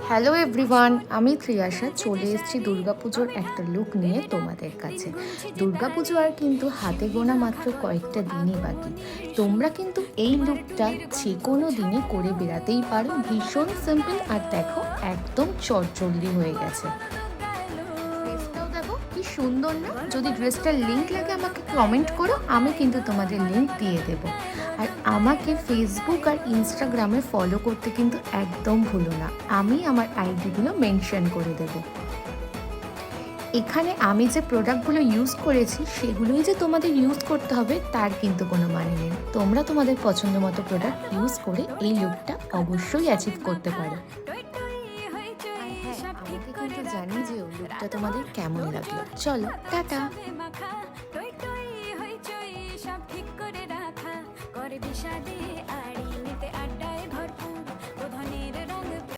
Hello everyone, আমি ত্রিয়াশা চলে এসেছি দুর্গাপুজোর একটা লুক নিয়ে তোমাদের কাছে। দুর্গাপুজো আর কিন্তু হাতে গোনা মাত্র কয়েকটা দিনই বাকি। তোমরা কিন্তু এই লুকটা যে কোনো দিনই করে বেরাতেই পারো, ভীষণ সিম্পল আর দেখো একদম চটজলদি হয়ে গেছে। ড্রেসটাও দেখো কি সুন্দর না? যদি ড্রেসটার লিঙ্ক লাগে আমাকে কমেন্ট করো, আমি কিন্তু তোমাদের লিঙ্ক দিয়ে দেবো। আর আমাকে ফেসবুক আর ইনস্টাগ্রামে ফলো করতে কিন্তু একদম ভুলো না, আমি আমার আইডিগুলো মেনশন করে দেবো। এখানে আমি যে প্রোডাক্টগুলো ইউজ করেছি সেগুলোই যে তোমাদের ইউজ করতে হবে তার কিন্তু কোনো মানে নেই। তোমরা তোমাদের পছন্দ মতো প্রোডাক্ট ইউজ করে এই লুকটা অবশ্যই অ্যাচিভ করতে পারো। আমাকে কিন্তু জানি যে ওই লুকটা তোমাদের কেমন লাগলো। চলো টাটা।